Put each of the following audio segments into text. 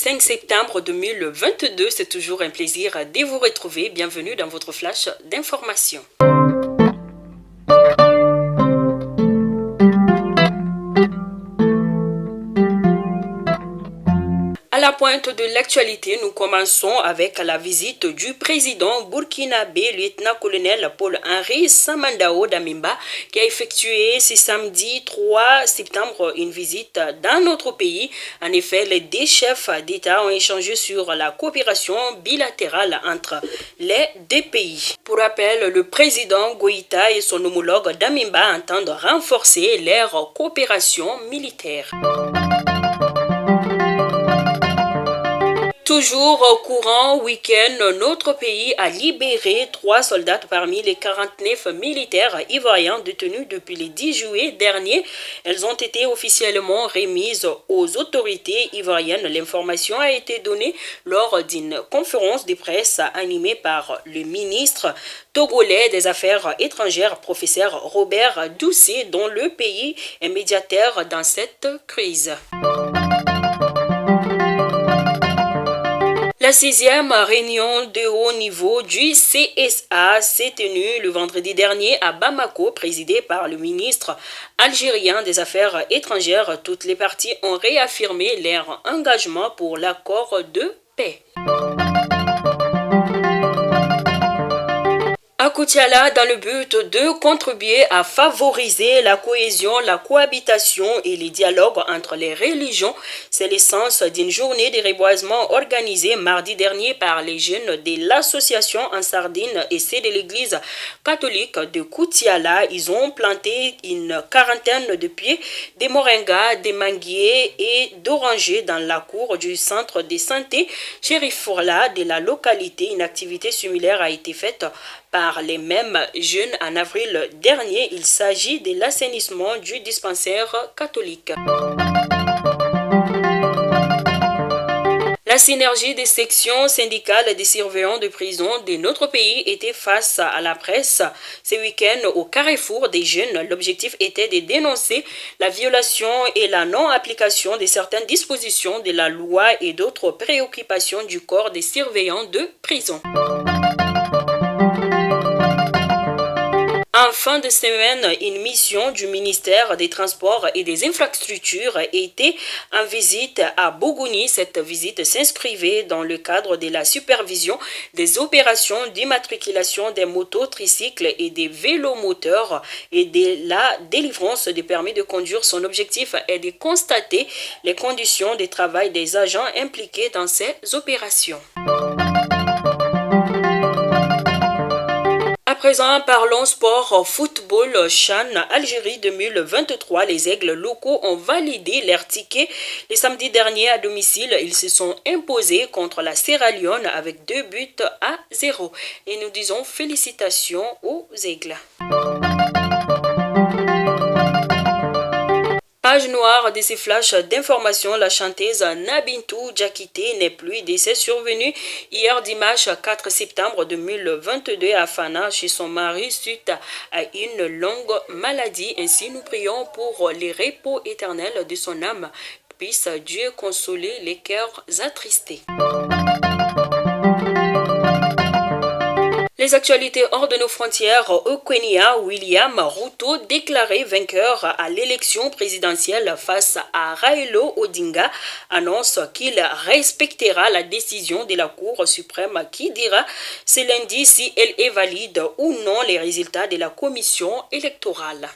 5 septembre 2022. C'est toujours un plaisir de vous retrouver. Bienvenue dans votre flash d'information. À la pointe de l'actualité, nous commençons avec la visite du président burkinabé, lieutenant-colonel Paul-Henri Samandao Damiba, qui a effectué ce samedi 3 septembre une visite dans notre pays. En effet, les deux chefs d'État ont échangé sur la coopération bilatérale entre les deux pays. Pour rappel, le président Goïta et son homologue Damiba entendent renforcer leur coopération militaire. Toujours au courant week-end, notre pays a libéré 3 soldats parmi les 49 militaires ivoiriens détenus depuis le 10 juillet dernier. Elles ont été officiellement remises aux autorités ivoiriennes. L'information a été donnée lors d'une conférence de presse animée par le ministre togolais des Affaires étrangères, professeur Robert Doucet, dont le pays est médiateur dans cette crise. La 6e réunion de haut niveau du CSA s'est tenue le vendredi dernier à Bamako, présidée par le ministre algérien des Affaires étrangères. Toutes les parties ont réaffirmé leur engagement pour l'accord de paix. À Koutiala, dans le but de contribuer à favoriser la cohésion, la cohabitation et les dialogues entre les religions, c'est l'essence d'une journée de reboisement organisée mardi dernier par les jeunes de l'association en Sardine et c'est de l'église catholique de Koutiala. Ils ont planté une quarantaine de pieds de moringas, de manguiers et d'orangers dans la cour du centre de santé Chérifourla de la localité. Une activité similaire a été faite par les mêmes jeunes en avril dernier. Il s'agit de l'assainissement du dispensaire catholique. La synergie des sections syndicales des surveillants de prison de notre pays était face à la presse ce week-end au carrefour des jeunes. L'objectif était de dénoncer la violation et la non-application de certaines dispositions de la loi et d'autres préoccupations du corps des surveillants de prison. En fin de semaine, une mission du ministère des Transports et des Infrastructures était en visite à Bougouni. Cette visite s'inscrivait dans le cadre de la supervision des opérations d'immatriculation des motos, tricycles et des vélomoteurs et de la délivrance des permis de conduire. Son objectif est de constater les conditions de travail des agents impliqués dans ces opérations. À présent, parlons sport football CHAN Algérie 2023. Les aigles locaux ont validé leur ticket le samedi dernier à domicile. Ils se sont imposés contre la Sierra Leone avec 2-0. Et nous disons félicitations aux aigles. Page noire de ces flashs d'informations, la chanteuse Nabintou Diakité n'est plus. Décès survenu hier dimanche 4 septembre 2022 à Fana chez son mari suite à une longue maladie. Ainsi, nous prions pour les repos éternels de son âme. Puisse Dieu consoler les cœurs attristés. Les actualités hors de nos frontières, au Kenya, William Ruto déclaré vainqueur à l'élection présidentielle face à Raila Odinga annonce qu'il respectera la décision de la Cour suprême qui dira ce lundi si elle est valide ou non les résultats de la commission électorale.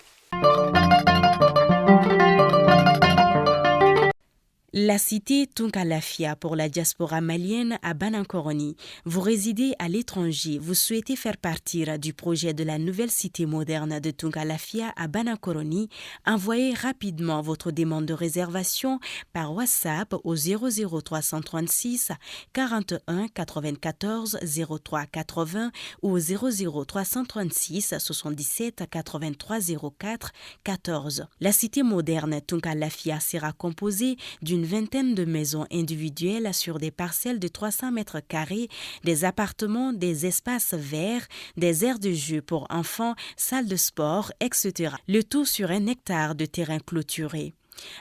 La cité Tunkalafia pour la diaspora malienne à Banankoroni. Vous résidez à l'étranger, vous souhaitez faire partir du projet de la nouvelle cité moderne de Tunkalafia à Banankoroni, envoyez rapidement votre demande de réservation par WhatsApp au 00336 41 94 03 80 ou au 00336 77 83 04 14. La cité moderne Tunkalafia sera composée d'une vingtaine de maisons individuelles sur des parcelles de 300 mètres carrés, des appartements, des espaces verts, des aires de jeu pour enfants, salles de sport, etc. Le tout sur 1 hectare de terrain clôturé.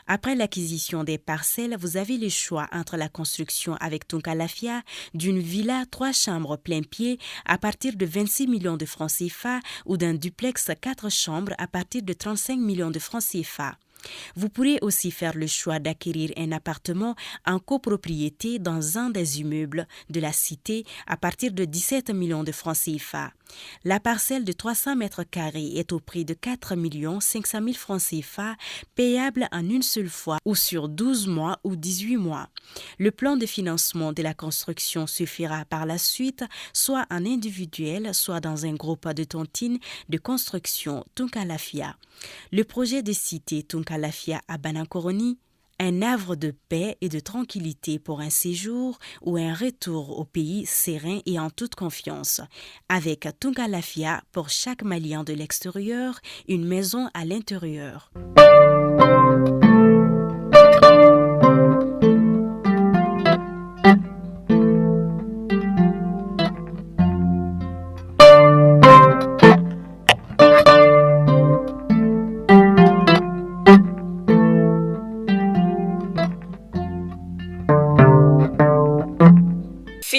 Après l'acquisition des parcelles, vous avez le choix entre la construction avec Tunkalafia d'une villa 3 chambres plein pied à partir de 26 millions de francs CFA ou d'un duplex 4 chambres à partir de 35 millions de francs CFA. Vous pourrez aussi faire le choix d'acquérir un appartement en copropriété dans un des immeubles de la cité à partir de 17 millions de francs CFA. La parcelle de 300 mètres carrés est au prix de 4 500 000 francs CFA, payable en une seule fois ou sur 12 mois ou 18 mois. Le plan de financement de la construction se fera par la suite, soit en individuel, soit dans un groupe de tontines de construction Tunkalafia. Le projet de cité Tunkalafia à Banankoroni, un havre de paix et de tranquillité pour un séjour ou un retour au pays serein et en toute confiance. Avec Tunkalafia, pour chaque Malien de l'extérieur, une maison à l'intérieur.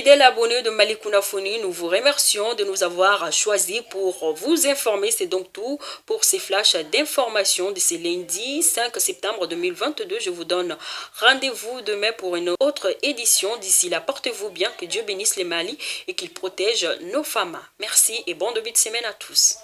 Fidèles abonnés de Malikounda Foni, nous vous remercions de nous avoir choisis pour vous informer. C'est donc tout pour ces flashs d'informations de ce lundi 5 septembre 2022. Je vous donne rendez-vous demain pour une autre édition. D'ici là, portez-vous bien, que Dieu bénisse les Mali et qu'il protège nos femmes. Merci et bon début de semaine à tous.